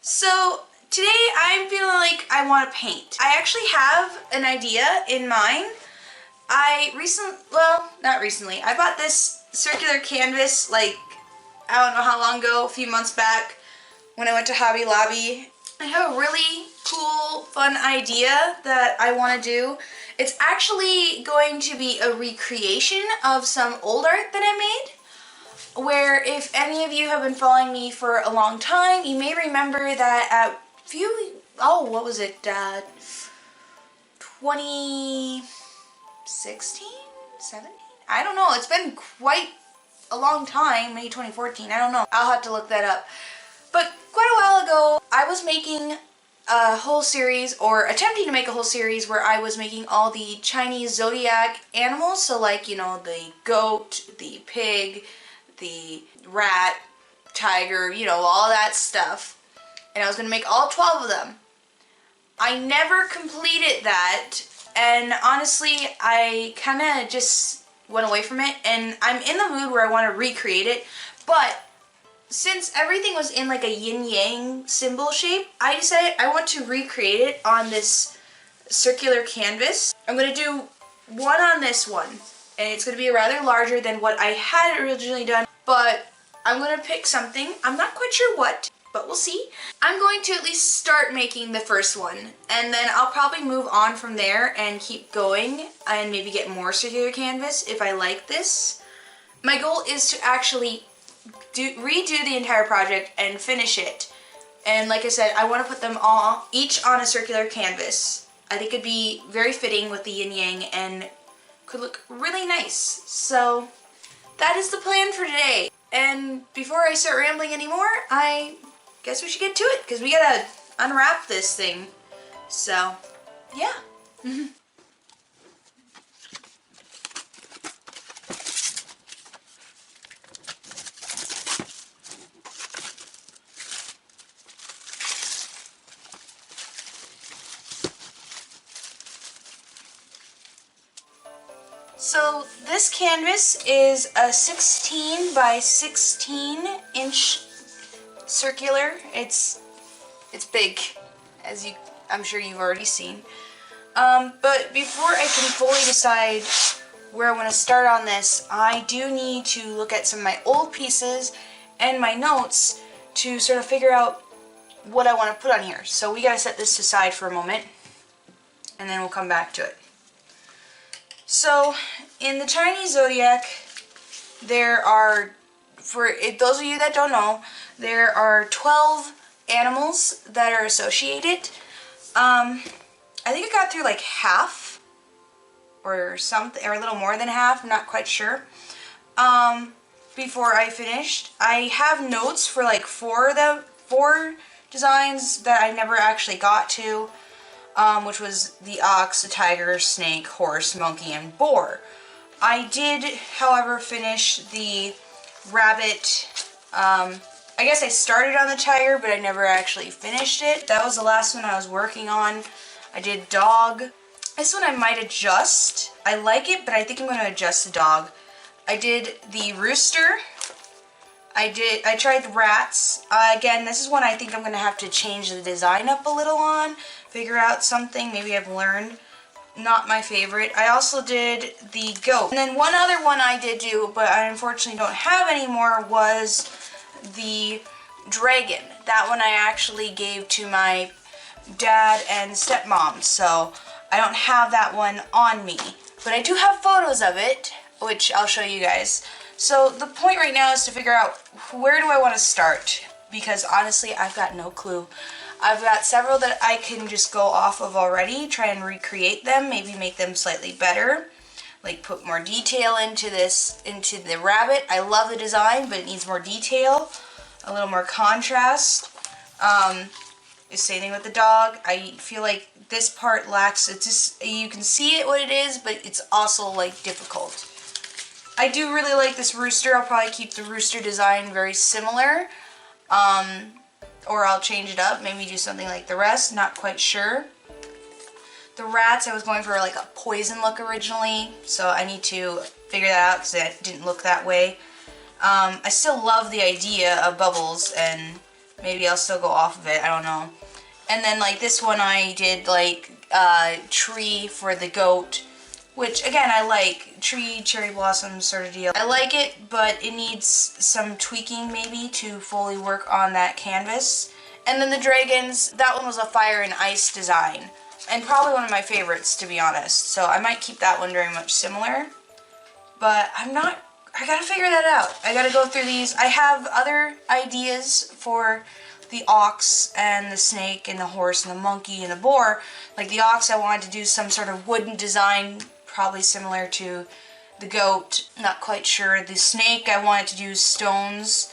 So today I'm feeling like I want to paint. I actually have an idea in mind. Not recently, I bought this circular canvas like, I don't know how long ago, a few months back when I went to Hobby Lobby. I have a really cool, fun idea that I want to do. It's actually going to be a recreation of some old art that I made, where if any of you have been following me for a long time, you may remember that at what was it, 2016? 17? I don't know, it's been quite a long time, maybe 2014, I don't know. I'll have to look that up. But quite a while ago, I was making a whole series, or attempting to make a whole series, where I was making all the Chinese Zodiac animals, so like, you know, the goat, the pig, the rat, tiger, you know, all that stuff. And I was going to make all 12 of them. I never completed that, and honestly, I kind of just went away from it, and I'm in the mood where I want to recreate it, but since everything was in like a Yin Yang symbol shape, I decided I want to recreate it on this circular canvas. I'm going to do one on this one, and it's going to be rather larger than what I had originally done, but I'm going to pick something. I'm not quite sure what, but we'll see. I'm going to at least start making the first one, and then I'll probably move on from there and keep going and maybe get more circular canvas if I like this. My goal is to actually redo the entire project and finish it. And like I said, I want to put them all, each on a circular canvas. I think it'd be very fitting with the yin yang and could look really nice. So that is the plan for today. And before I start rambling anymore, I guess we should get to it, because we gotta unwrap this thing. So, yeah. So this canvas is a 16 by 16 inch circular. It's big, as I'm sure you've already seen. But before I can fully decide where I want to start on this, I do need to look at some of my old pieces and my notes to sort of figure out what I want to put on here. So we gotta set this aside for a moment, and then we'll come back to it. So, in the Chinese Zodiac, there are, for those of you that don't know, there are 12 animals that are associated. I think I got through like half, or something, or a little more than half, I'm not quite sure, before I finished. I have notes for like four designs that I never actually got to. Which was the ox, the tiger, snake, horse, monkey, and boar. I did, however, finish the rabbit. I guess I started on the tiger, but I never actually finished it. That was the last one I was working on. I did dog. This one I might adjust. I like it, but I think I'm going to adjust the dog. I did the rooster. I tried the rats. Again, this is one I think I'm going to have to change the design up a little on. Figure out something maybe I've learned. Not my favorite. I also did the goat. And then one other one I did do, but I unfortunately don't have anymore, was the dragon. That one I actually gave to my dad and stepmom, so I don't have that one on me. But I do have photos of it, which I'll show you guys. So the point right now is to figure out where do I want to start, because honestly I've got no clue. I've got several that I can just go off of already, try and recreate them, maybe make them slightly better, like put more detail into the rabbit. I love the design, but it needs more detail, a little more contrast. The same thing with the dog. I feel like this part lacks, it's just, you can see it what it is, but it's also like difficult. I do really like this rooster. I'll probably keep the rooster design very similar. Or I'll change it up, maybe do something like the rest, not quite sure. The rats, I was going for like a poison look originally, so I need to figure that out because it didn't look that way. I still love the idea of bubbles and maybe I'll still go off of it, I don't know. And then like this one I did like tree for the goat, which again I like, tree, cherry blossom sort of deal. I like it, but it needs some tweaking maybe to fully work on that canvas. And then the dragons, that one was a fire and ice design, and probably one of my favorites, to be honest. So I might keep that one very much similar, but I gotta figure that out. I gotta go through these. I have other ideas for the ox and the snake and the horse and the monkey and the boar. Like the ox, I wanted to do some sort of wooden design, probably similar to the goat, not quite sure. The snake, I wanted to do stones.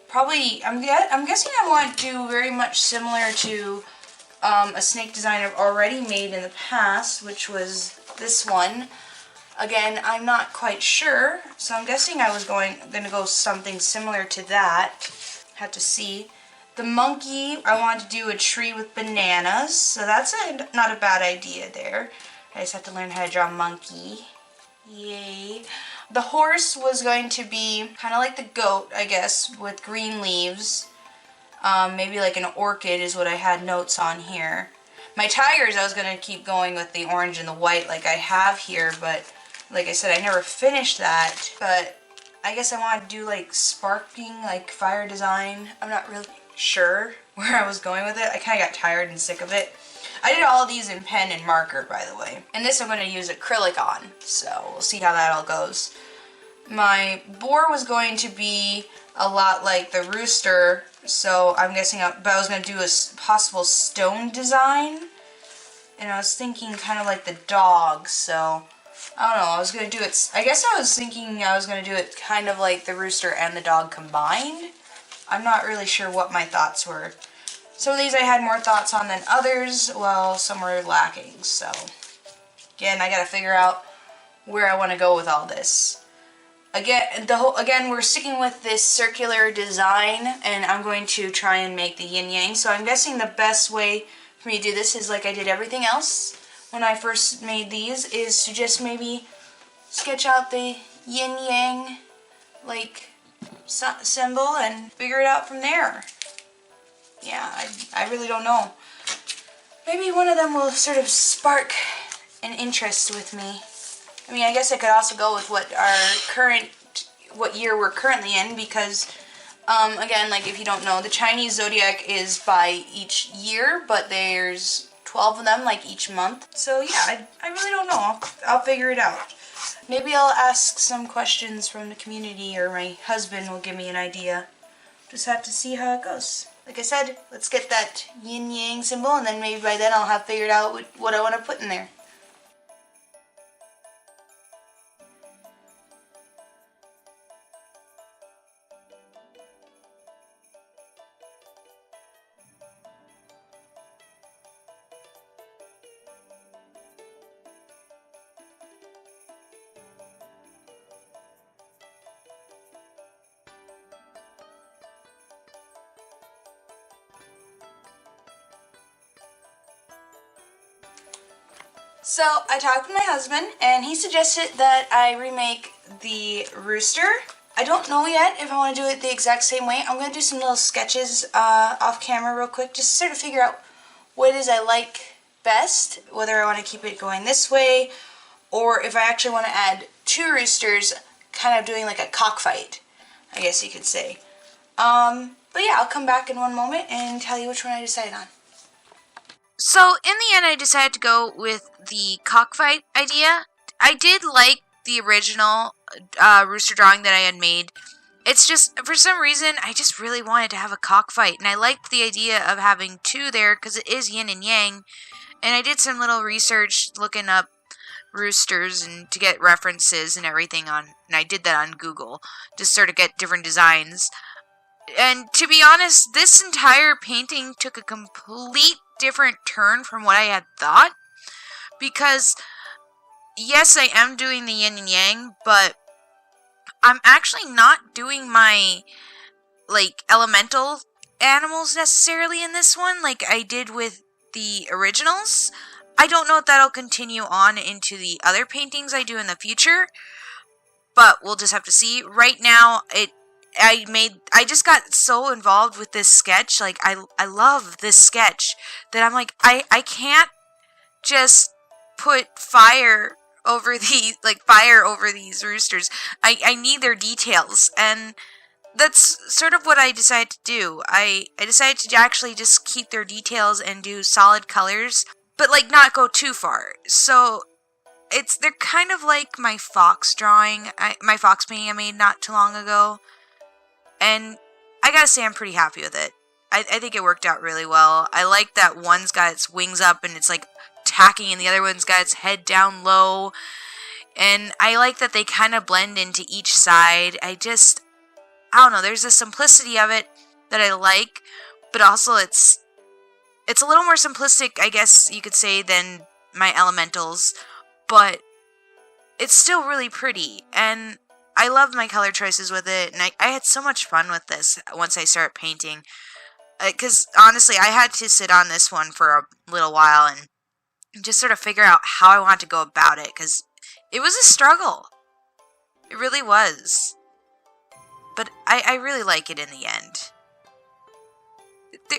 Probably, I'm guessing I want to do very much similar to a snake design I've already made in the past, which was this one. Again, I'm not quite sure, so I'm guessing I was gonna go something similar to that. Have to see. The monkey, I wanted to do a tree with bananas, so that's not a bad idea there. I just have to learn how to draw a monkey. Yay. The horse was going to be kind of like the goat, I guess, with green leaves. Maybe like an orchid is what I had notes on here. My tigers, I was going to keep going with the orange and the white like I have here, but like I said, I never finished that. But I guess I wanted to do like sparking, like fire design. I'm not really sure where I was going with it. I kind of got tired and sick of it. I did all of these in pen and marker, by the way. And this I'm going to use acrylic on, so we'll see how that all goes. My boar was going to be a lot like the rooster, so I'm guessing I was going to do a possible stone design. And I was thinking kind of like the dog, so I don't know, I was going to do it, I guess I was thinking I was going to do it kind of like the rooster and the dog combined. I'm not really sure what my thoughts were. Some of these I had more thoughts on than others, while some were lacking, so again, I gotta figure out where I want to go with all this. Again, we're sticking with this circular design, and I'm going to try and make the yin yang. So I'm guessing the best way for me to do this is like I did everything else when I first made these, is to just maybe sketch out the yin yang like symbol and figure it out from there. Yeah, I really don't know. Maybe one of them will sort of spark an interest with me. I mean, I guess I could also go with what year we're currently in, because, again, like if you don't know, the Chinese Zodiac is by each year, but there's 12 of them, like each month. So yeah, I really don't know. I'll figure it out. Maybe I'll ask some questions from the community, or my husband will give me an idea. Just have to see how it goes. Like I said, let's get that yin yang symbol, and then maybe by then I'll have figured out what I want to put in there. So I talked to my husband, and he suggested that I remake the rooster. I don't know yet if I want to do it the exact same way. I'm going to do some little sketches off camera real quick, just to sort of figure out what it is I like best, whether I want to keep it going this way, or if I actually want to add two roosters, kind of doing like a cockfight, I guess you could say. But yeah, I'll come back in one moment and tell you which one I decided on. So, in the end, I decided to go with the cockfight idea. I did like the original rooster drawing that I had made. It's just, for some reason, I just really wanted to have a cockfight. And I liked the idea of having two there, because it is yin and yang. And I did some little research looking up roosters and to get references and everything on, and I did that on Google, just sort of get different designs. And to be honest, this entire painting took a complete different turn from what I had thought, because yes, I am doing the yin and yang, but I'm actually not doing my like elemental animals necessarily in this one like I did with the originals. I don't know if that'll continue on into the other paintings I do in the future, but we'll just have to see. Right now, I just got so involved with this sketch. Like, I love this sketch that I'm like, I can't just put fire over these roosters. I need their details, and that's sort of what I decided to do. I decided to actually just keep their details and do solid colors, but like not go too far. So they're kind of like my fox drawing, my fox painting I made not too long ago, and I gotta say I'm pretty happy with it. I think it worked out really well. I like that one's got its wings up and it's like tacking, and the other one's got its head down low, and I like that they kind of blend into each side. I don't know, there's a simplicity of it that I like, but also it's a little more simplistic, I guess you could say, than my elementals, but it's still really pretty, and I love my color choices with it, and I had so much fun with this once I started painting, because honestly, I had to sit on this one for a little while and just sort of figure out how I want to go about it, because it was a struggle. It really was. But I really like it in the end.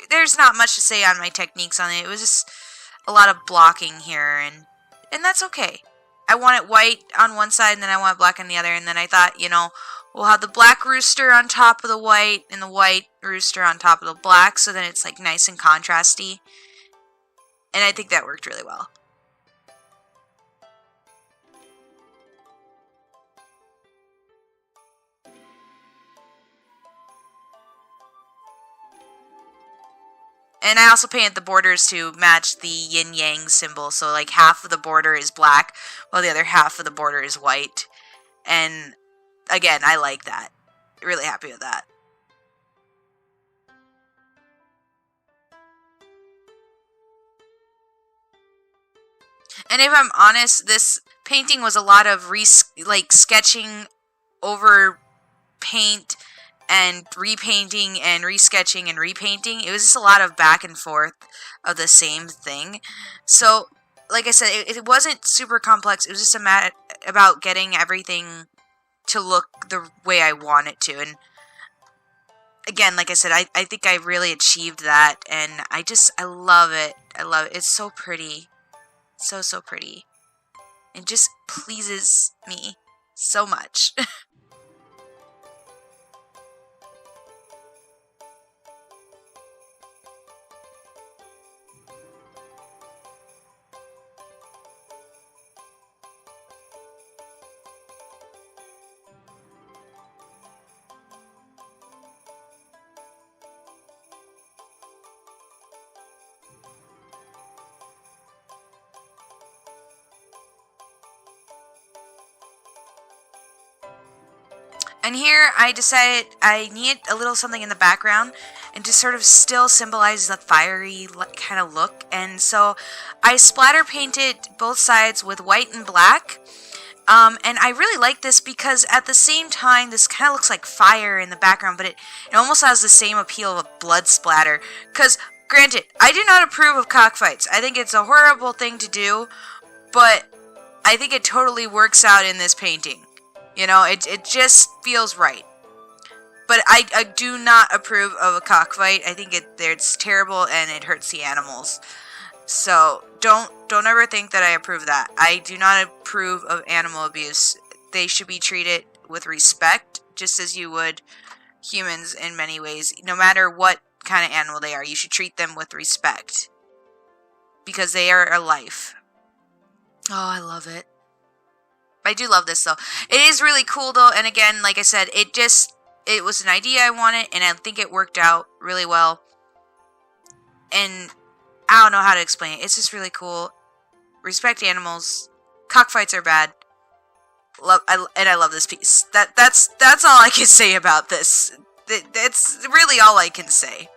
There's not much to say on my techniques on it. It was just a lot of blocking here, and that's okay. I want it white on one side, and then I want it black on the other, and then I thought, we'll have the black rooster on top of the white, and the white rooster on top of the black, so then it's like nice and contrasty. And I think that worked really well. And I also painted the borders to match the Yin Yang symbol, so like half of the border is black, while the other half of the border is white. And again, I like that. Really happy with that. And if I'm honest, this painting was a lot of sketching over paint and repainting and resketching and repainting. It was just a lot of back and forth of the same thing. So, like I said, it wasn't super complex. It was just about getting everything to look the way I want it to. And again, like I said, I think I really achieved that, and I love it. I love it. It's so pretty. So, so pretty. It just pleases me so much. And here I decided I needed a little something in the background and to sort of still symbolize the fiery kind of look. And so I splatter painted both sides with white and black. And I really like this because at the same time, this kind of looks like fire in the background, but it almost has the same appeal of a blood splatter. Because, granted, I do not approve of cockfights. I think it's a horrible thing to do, but I think it totally works out in this painting. It just feels right. But I do not approve of a cockfight. I think it's terrible and it hurts the animals. So don't ever think that I approve of that. I do not approve of animal abuse. They should be treated with respect, just as you would humans in many ways. No matter what kind of animal they are, you should treat them with respect. Because they are a life. Oh, I love it. I do love this, though. It is really cool, though, and again, like I said, it was an idea I wanted, and I think it worked out really well. And I don't know how to explain it. It's just really cool. Respect animals. Cockfights are bad. I love this piece. That's all I can say about this. That's really all I can say.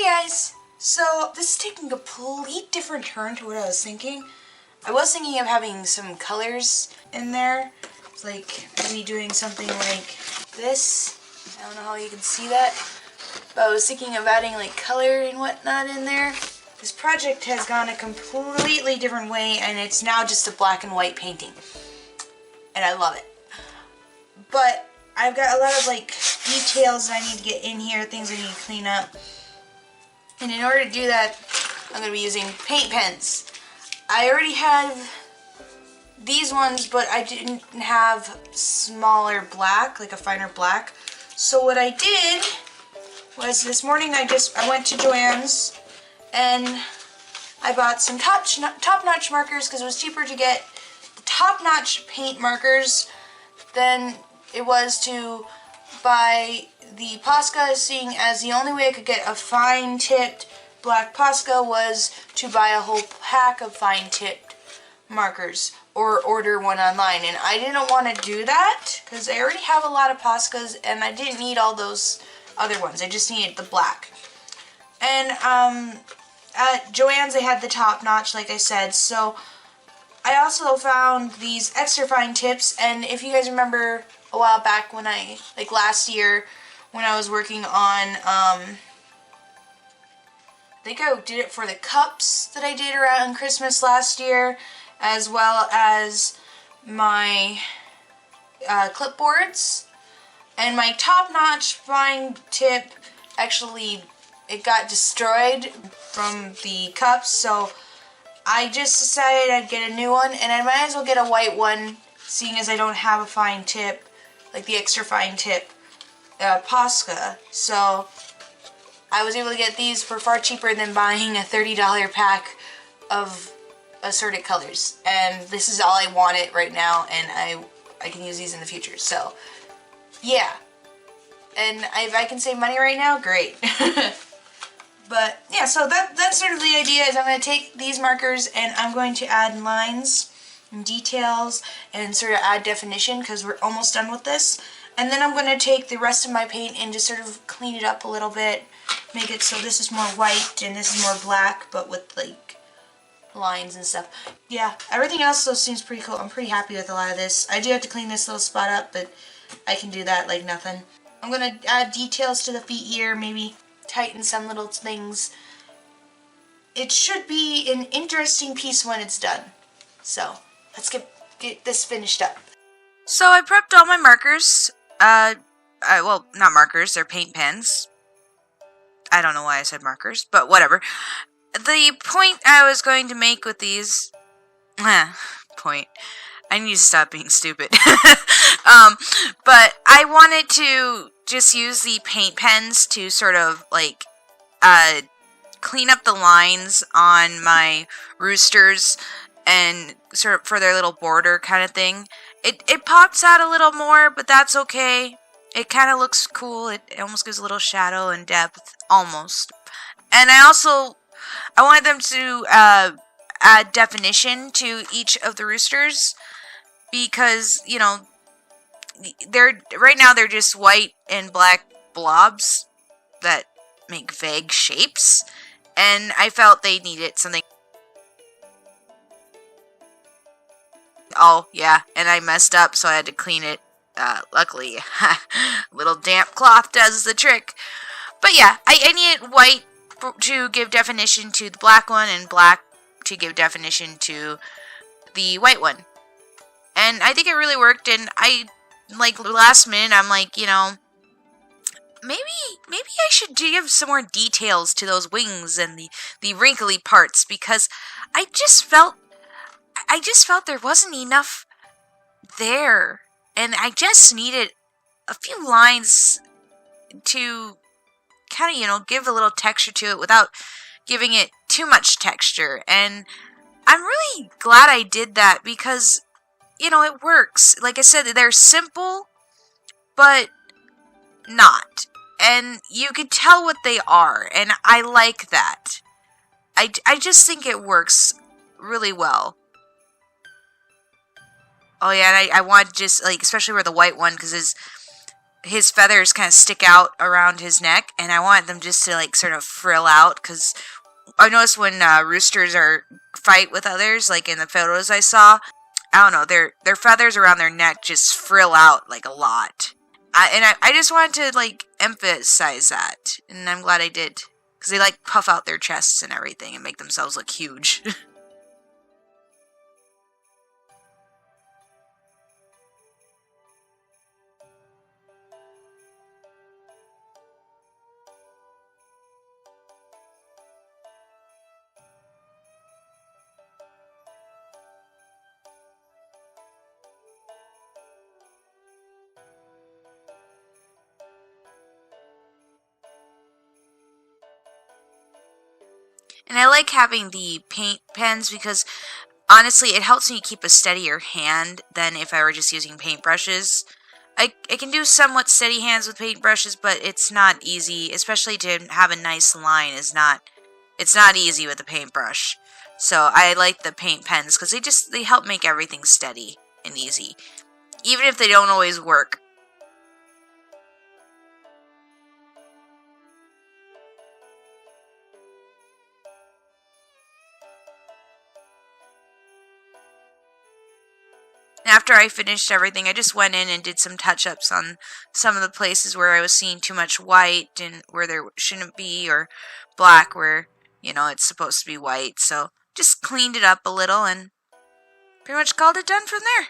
guys, so this is taking a complete different turn to what I was thinking. I was thinking of having some colors in there. It's like maybe doing something like this. I don't know how you can see that. But I was thinking of adding like color and whatnot in there. This project has gone a completely different way and it's now just a black and white painting. And I love it. But I've got a lot of like details that I need to get in here, things I need to clean up. And in order to do that, I'm going to be using paint pens. I already have these ones, but I didn't have smaller black, like a finer black. So what I did was this morning I went to Joann's and I bought some top-notch markers because it was cheaper to get the top-notch paint markers than it was to buy the Posca, seeing as the only way I could get a fine-tipped black Posca was to buy a whole pack of fine-tipped markers or order one online. And I didn't want to do that because I already have a lot of Poscas and I didn't need all those other ones. I just needed the black. And at Joann's they had the top notch, like I said. So I also found these extra fine tips, and if you guys remember a while back when like last year when I was working on I think I did it for the cups that I did around Christmas last year, as well as my clipboards. And my top-notch fine tip, actually, it got destroyed from the cups, so I just decided I'd get a new one, and I might as well get a white one, seeing as I don't have a fine tip, like the extra fine tip Posca. So I was able to get these for far cheaper than buying a $30 pack of assorted colors. And this is all I wanted right now, and I can use these in the future. So yeah, and if I can save money right now, great. But yeah, so that's sort of the idea. Is I'm going to take these markers and I'm going to add lines and details and sort of add definition because we're almost done with this. And then I'm going to take the rest of my paint and just sort of clean it up a little bit, make it so this is more white and this is more black, but with like lines and stuff. Yeah, everything else though seems pretty cool. I'm pretty happy with a lot of this. I do have to clean this little spot up, but I can do that like nothing. I'm going to add details to the feet here, maybe tighten some little things. It should be an interesting piece when it's done. So let's get this finished up. So I prepped all my markers. Well, not markers, they're paint pens. I don't know why I said markers, but whatever. The point I was going to make with these... point. I need to stop being stupid. But I wanted to just use the paint pens to sort of, like, clean up the lines on my roosters and sort of for their little border kind of thing. It pops out a little more, but that's okay. It kind of looks cool. It almost gives a little shadow and depth, almost. And I wanted them to add definition to each of the roosters because, you know, right now they're just white and black blobs that make vague shapes, and I felt they needed something. Oh, yeah, and I messed up, so I had to clean it. Luckily, little damp cloth does the trick. But yeah, I needed white to give definition to the black one, and black to give definition to the white one. And I think it really worked, and like, last minute, I'm like, you know, maybe I should give some more details to those wings and the wrinkly parts, because I just felt there wasn't enough there, and I just needed a few lines to kind of, you know, give a little texture to it without giving it too much texture. And I'm really glad I did that because, you know, it works. Like I said, they're simple, but not. And you could tell what they are, and I like that. I just think it works really well. Oh yeah, and I want to just, like, especially for the white one, because his feathers kind of stick out around his neck, and I want them just to like sort of frill out, because I noticed when roosters fight with others, like in the photos I saw, I don't know, their feathers around their neck just frill out like a lot. I just wanted to like emphasize that, and I'm glad I did, because they like puff out their chests and everything and make themselves look huge. And I like having the paint pens because, honestly, it helps me keep a steadier hand than if I were just using paintbrushes. I can do somewhat steady hands with paintbrushes, but it's not easy, especially to have a nice line it's not easy with a paintbrush. So I like the paint pens because they help make everything steady and easy, even if they don't always work. After I finished everything, I just went in and did some touch-ups on some of the places where I was seeing too much white and where there shouldn't be, or black where, it's supposed to be white. So just cleaned it up a little and pretty much called it done from there.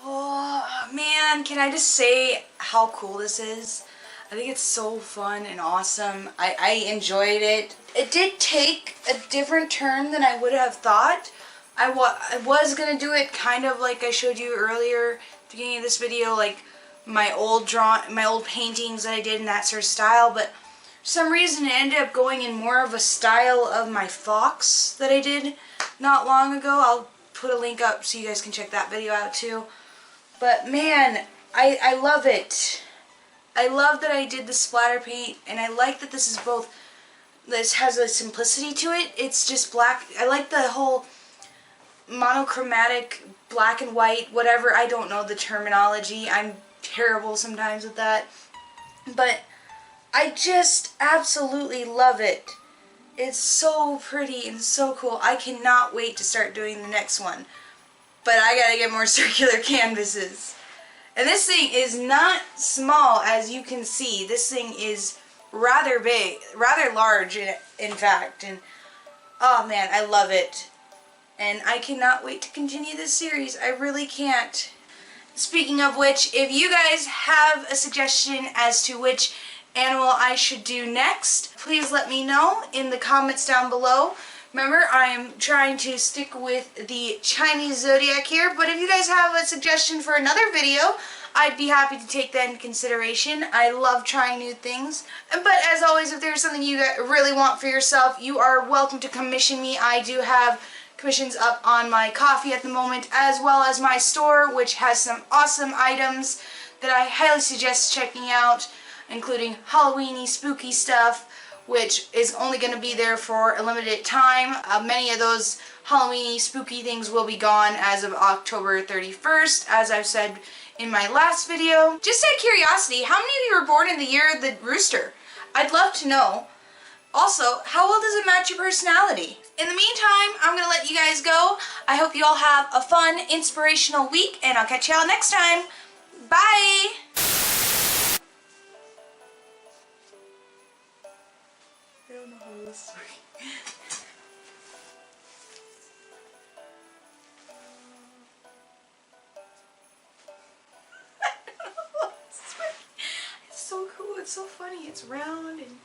Oh man, can I just say how cool this is? I think it's so fun and awesome. I enjoyed it. It did take a different turn than I would have thought. I was going to do it kind of like I showed you earlier at the beginning of this video, like my old paintings that I did in that sort of style, but for some reason it ended up going in more of a style of my fox that I did not long ago. I'll put a link up so you guys can check that video out too. But man, I love it. I love that I did the splatter paint, and I like that this has a simplicity to it. It's just black. I like the whole monochromatic black and white, whatever. I don't know the terminology. I'm terrible sometimes with that. But I just absolutely love it. It's so pretty and so cool. I cannot wait to start doing the next one. But I gotta get more circular canvases. And this thing is not small, as you can see. This thing is rather big, rather large in fact. And oh man, I love it. And I cannot wait to continue this series. I really can't. Speaking of which, if you guys have a suggestion as to which animal I should do next, please let me know in the comments down below. Remember, I am trying to stick with the Chinese Zodiac here, but if you guys have a suggestion for another video, I'd be happy to take that into consideration. I love trying new things. But as always, if there's something you really want for yourself, you are welcome to commission me. I do have commissions up on my Ko-fi at the moment, as well as my store, which has some awesome items that I highly suggest checking out, including Halloweeny, spooky stuff, which is only going to be there for a limited time. Many of those Halloween spooky things will be gone as of October 31st, as I've said in my last video. Just out of curiosity, how many of you were born in the year of the rooster? I'd love to know. Also, how well does it match your personality? In the meantime, I'm going to let you guys go. I hope you all have a fun, inspirational week, and I'll catch y'all next time. Bye! I don't know how this is working. It's so cool. It's so funny. It's round and